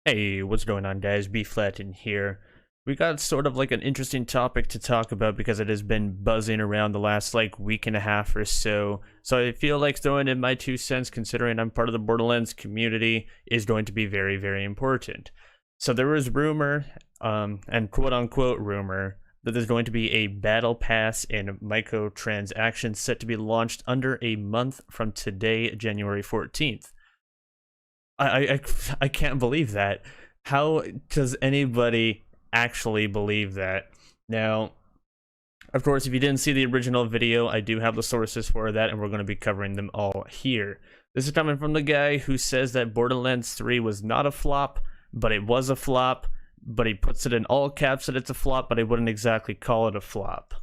Hey, what's going on, guys? B Flat in here. We got sort of like an interesting topic to talk about because it has been buzzing around the last like week and a half or so. So I feel like throwing in my 2 cents, considering I'm part of the Borderlands community, is going to be very, very important. So there was rumor, and quote unquote rumor, that there's going to be a battle pass and microtransactions set to be launched under a month from today, January 14th. I can't believe that. How does anybody actually believe that? Now, of course, if you didn't see the original video, I do have the sources for that, and we're going to be covering them all here. This is coming from the guy who says that Borderlands 3 was not a flop, but it was a flop, but he puts it in all caps that it's a flop, but I wouldn't exactly call it a flop.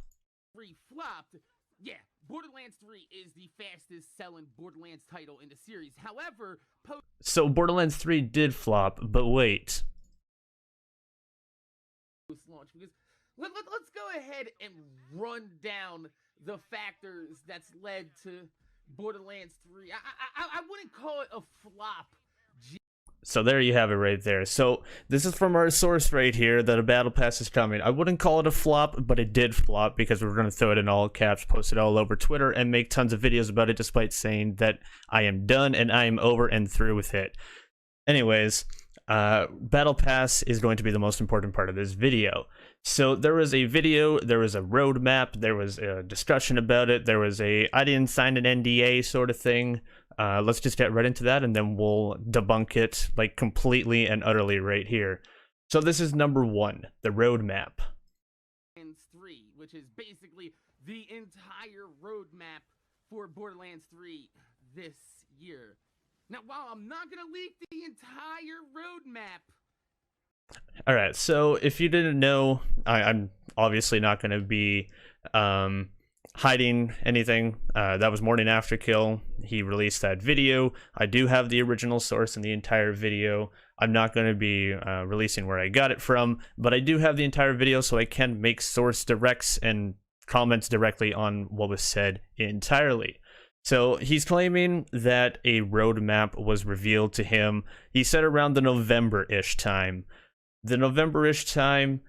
Flopped. Yeah, Borderlands 3 is the fastest selling Borderlands title in the series. However, So Borderlands 3 did flop, but wait. post-launch, because let's go ahead and run down the factors that's led to Borderlands 3. I wouldn't call it a flop. So there you have it right there. So this is from our source right here that a battle pass is coming. I wouldn't call it a flop, but it did flop because we're going to throw it in all caps, post it all over Twitter, and make tons of videos about it despite saying that I am done and I am over and through with it. Anyways, battle pass is going to be the most important part of this video. So there was a video, there was a roadmap, there was a discussion about it, there was a I didn't sign an NDA sort of thing. Let's just get right into that, and then we'll debunk it like completely and utterly right here. So this is number one, the roadmap. Borderlands 3, which is basically the entire roadmap for Borderlands 3 this year. Now, while I'm not going to leak the entire roadmap. All right, so if you didn't know, I'm obviously not going to be hiding anything. That was Morning After Kill. He released that video. I do have the original source in the entire video. I'm not going to be releasing where I got it from, but I do have the entire video, so I can make source directs and comments directly on what was said entirely. So he's claiming that a roadmap was revealed to him. He said around the November-ish time. The November-ish time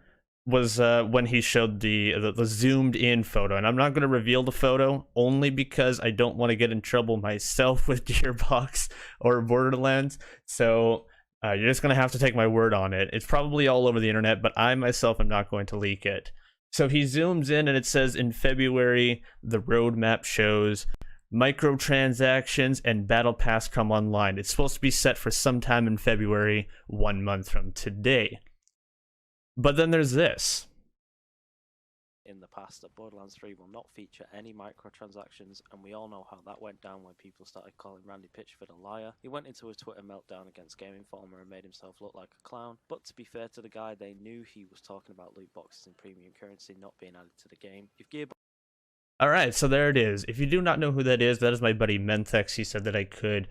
was when he showed the zoomed in photo, and I'm not going to reveal the photo only because I don't want to get in trouble myself with Gearbox or Borderlands. So you're just going to have to take my word on it. It's probably all over the internet, but I myself am not going to leak it. So he zooms in and it says in February the roadmap shows microtransactions and battle pass come online. It's supposed to be set for sometime in February, 1 month from today. But then there's this. In the past, that Borderlands 3 will not feature any microtransactions, and we all know how that went down when people started calling Randy Pitchford a liar. He went into a Twitter meltdown against Game Informer and made himself look like a clown, but to be fair to the guy, they knew he was talking about loot boxes and premium currency not being added to the game. If Gearbox Alright, so there it is. If you do not know who that is my buddy Menthex. He said that I could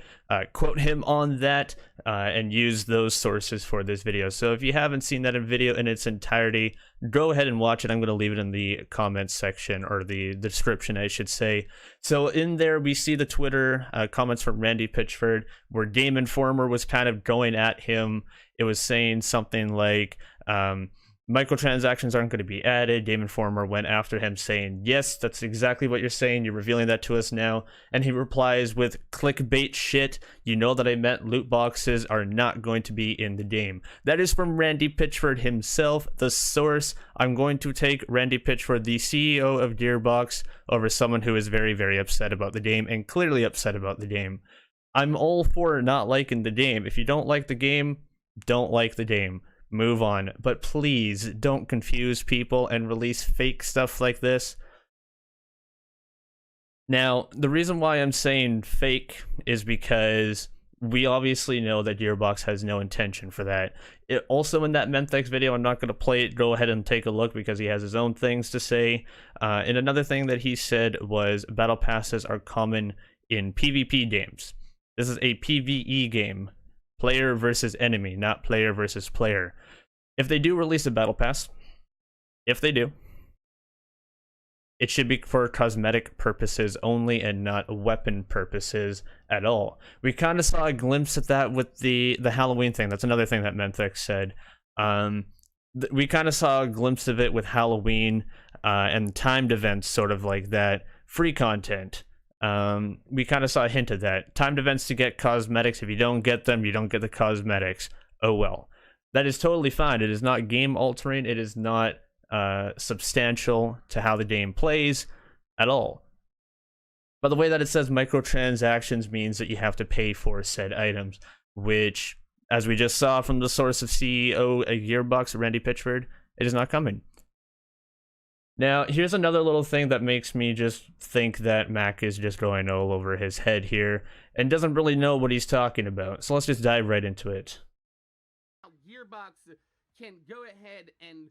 quote him on that and use those sources for this video. So if you haven't seen that video in its entirety, go ahead and watch it. I'm going to leave it in the comments section, or the description, I should say. So in there, we see the Twitter comments from Randy Pitchford, where Game Informer was kind of going at him. It was saying something like, microtransactions aren't going to be added. Game Informer went after him saying, yes, that's exactly what you're saying. You're revealing that to us now. And he replies with clickbait shit. You know that I meant loot boxes are not going to be in the game. That is from Randy Pitchford himself, the source. I'm going to take Randy Pitchford, the CEO of Gearbox, over someone who is very, very upset about the game, and clearly upset about the game. I'm all for not liking the game. If you don't like the game, don't like the game. Move on, but please don't confuse people and release fake stuff like this. Now, the reason why I'm saying fake is because we obviously know that Gearbox has no intention for that. Also in that Menthex video, I'm not going to play it, go ahead and take a look because he has his own things to say. And another thing that he said was battle passes are common in PvP games. This is a PvE game. Player versus enemy, not player versus player. If they do release a battle pass, if they do, It should be for cosmetic purposes only and not weapon purposes at all. We kind of saw a glimpse of that with the Halloween thing. That's another thing that Menthix said. We kind of saw a glimpse of it with Halloween and timed events, sort of like that. Free content. We kind of saw a hint of that. Timed events to get cosmetics. If you don't get them, you don't get the cosmetics. Oh well. That is totally fine. It is not game altering. It is not substantial to how the game plays at all. But the way that it says microtransactions means that you have to pay for said items, which, as we just saw from the source of CEO a Gearbox, Randy Pitchford, it is not coming. Now, here's another little thing that makes me just think that Mac is just going all over his head here and doesn't really know what he's talking about. So let's just dive right into it. Gearbox can go ahead and,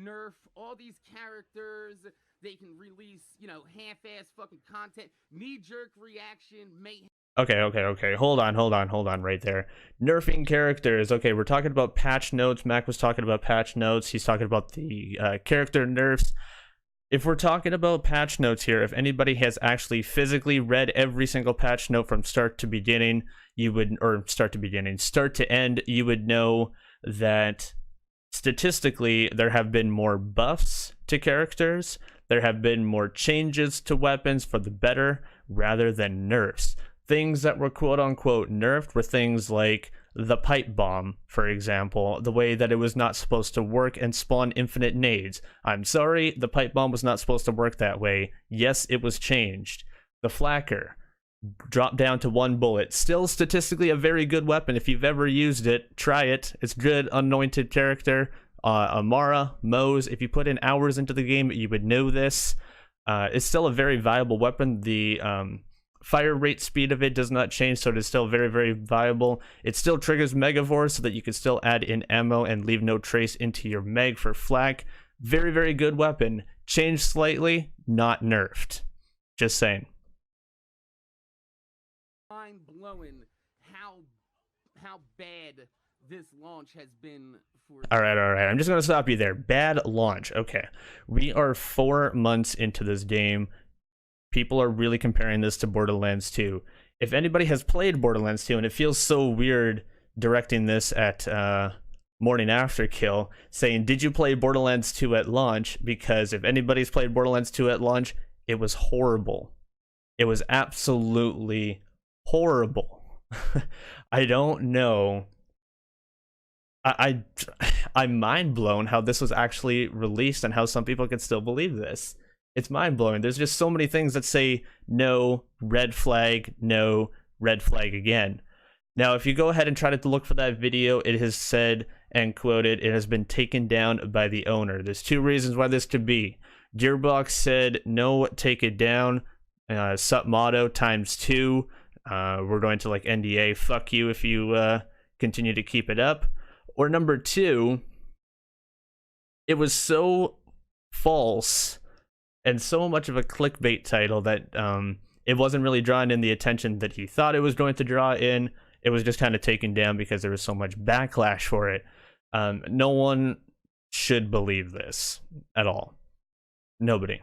nerf all these characters. They can release, half-ass fucking content, knee-jerk reaction, mayhem. Okay. Hold on right there. Nerfing characters. Okay, we're talking about patch notes. Mac was talking about patch notes. He's talking about the character nerfs. If we're talking about patch notes here, if anybody has actually physically read every single patch note from start to beginning, start to end, you would know that statistically there have been more buffs to characters. There have been more changes to weapons for the better rather than nerfs. Things that were quote-unquote nerfed were things like the pipe bomb, for example, the way that it was not supposed to work and spawn infinite nades. I'm sorry, the pipe bomb was not supposed to work that way. Yes, it was changed. The flacker dropped down to 1 bullet. Still statistically a very good weapon. If you've ever used it, try it. It's good. Anointed character. Amara, Mose, if you put in hours into the game, you would know this. It's still a very viable weapon. The fire rate speed of it does not change, so it is still very, very viable. It still triggers Megavore so that you can still add in ammo and leave no trace into your Meg for flak. Very, very good weapon. Changed slightly, not nerfed. Just saying. Mind-blowing how bad this launch has been for... All right. I'm just going to stop you there. Bad launch. Okay. We are 4 months into this game. People are really comparing this to Borderlands 2. If anybody has played Borderlands 2, and it feels so weird directing this at Morning After Kill, saying, did you play Borderlands 2 at launch? Because if anybody's played Borderlands 2 at launch, it was horrible. It was absolutely horrible. I don't know. I'm mind blown how this was actually released and how some people can still believe this. It's mind blowing. There's just so many things that say no, red flag, no, red flag again. Now, if you go ahead and try to look for that video, it has said and quoted, it has been taken down by the owner. There's 2 reasons why this could be. Gearbox said no, take it down. Sup motto ×2. We're going to NDA, fuck you if you continue to keep it up. Or number 2, it was so false and so much of a clickbait title that it wasn't really drawing in the attention that he thought it was going to draw in. It was just kind of taken down because there was so much backlash for it. No one should believe this at all. Nobody.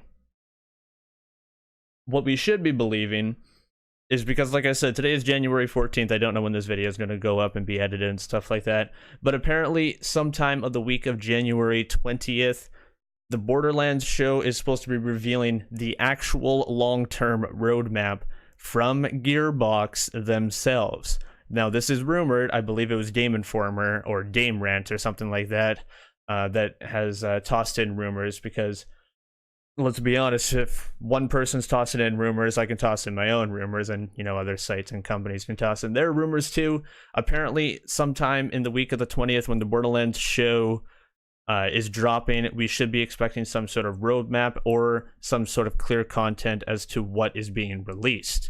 What we should be believing is because, like I said, today is January 14th. I don't know when this video is going to go up and be edited and stuff like that. But apparently, sometime of the week of January 20th, the Borderlands show is supposed to be revealing the actual long-term roadmap from Gearbox themselves. Now, this is rumored. I believe it was Game Informer or Game Rant or something like that that has tossed in rumors because... let's be honest, if one person's tossing in rumors, I can toss in my own rumors, and, other sites and companies can toss in their rumors too. Apparently, sometime in the week of the 20th, when the Borderlands show is dropping, we should be expecting some sort of roadmap or some sort of clear content as to what is being released.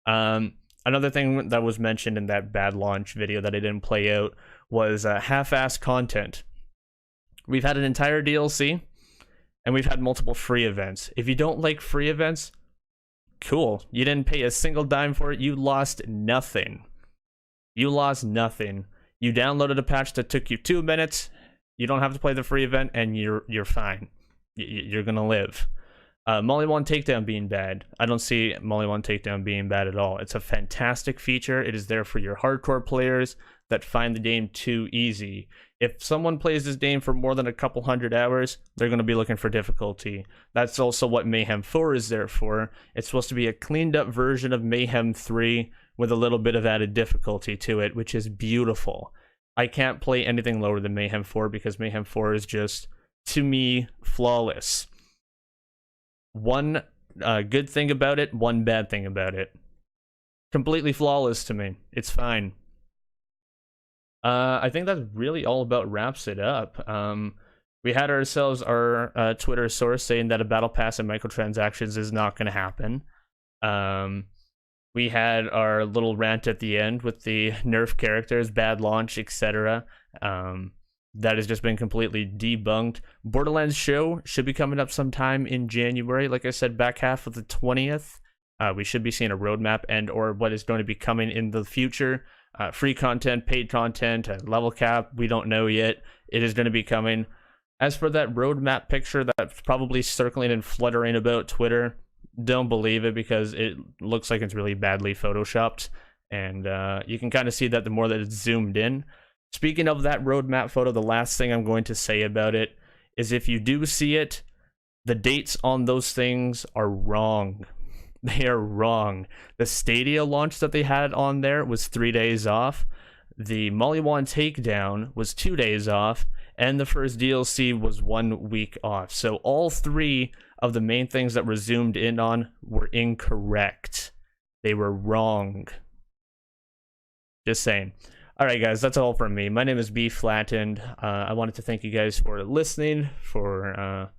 Another thing that was mentioned in that bad launch video that I didn't play out was half-assed content. We've had an entire DLC, and we've had multiple free events. If you don't like free events, cool. You didn't pay a single dime for it. You lost nothing. You lost nothing. You downloaded a patch that took you 2 minutes. You don't have to play the free event, and you're fine. You're gonna live. Molly 1 takedown being bad. I don't see Molly 1 takedown being bad at all. It's a fantastic feature. It is there for your hardcore players that find the game too easy. If someone plays this game for more than a couple hundred hours, they're going to be looking for difficulty. That's also what Mayhem 4 is there for. It's supposed to be a cleaned up version of Mayhem 3 with a little bit of added difficulty to it, which is beautiful. I can't play anything lower than Mayhem 4 because Mayhem 4 is just, to me, flawless. One good thing about it, one bad thing about it. Completely flawless to me. It's fine. I think that really all about wraps it up. We had ourselves our Twitter source saying that a battle pass and microtransactions is not going to happen. We had our little rant at the end with the nerf characters, bad launch, etc. That has just been completely debunked. Borderlands show should be coming up sometime in January. Like I said, back half of the 20th. We should be seeing a roadmap and or what is going to be coming in the future. Free content, paid content, level cap, we don't know yet. It is going to be coming. As for that roadmap picture that's probably circling and fluttering about Twitter, don't believe it because it looks like it's really badly photoshopped. And you can kind of see that the more that it's zoomed in. Speaking of that roadmap photo, the last thing I'm going to say about it is if you do see it, the dates on those things are wrong. They are wrong. The Stadia launch that they had on there was 3 days off. The Molly 1 takedown was 2 days off. And the first DLC was 1 week off. So all three of the main things that were zoomed in on were incorrect. They were wrong. Just saying. Alright guys, that's all from me. My name is B Flattened. I wanted to thank you guys for listening, for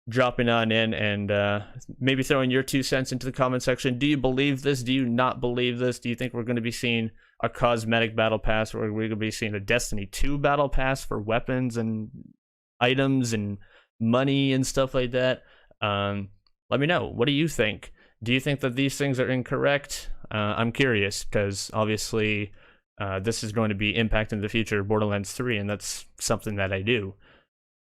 dropping on in, and maybe throwing your 2 cents into the comment section. Do you believe this? Do you not believe this? Do you think we're going to be seeing a cosmetic battle pass, or are we going to be seeing a Destiny 2 battle pass for weapons and items and money and stuff like that? Let me know. What do you think? Do you think that these things are incorrect? I'm curious, because obviously this is going to be impacting the future of Borderlands 3, and that's something that I do.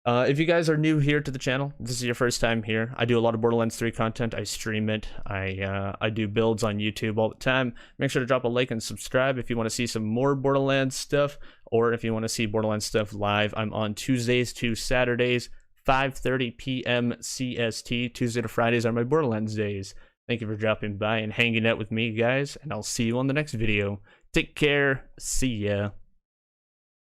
If you guys are new here to the channel, this is your first time here, I do a lot of Borderlands 3 content. I stream it. I do builds on YouTube all the time. Make sure to drop a like and subscribe if you want to see some more Borderlands stuff, or if you want to see Borderlands stuff live. I'm on Tuesdays to Saturdays, 5:30 p.m. CST. Tuesday to Fridays are my Borderlands days. Thank you for dropping by and hanging out with me, guys, and I'll see you on the next video. Take care. See ya.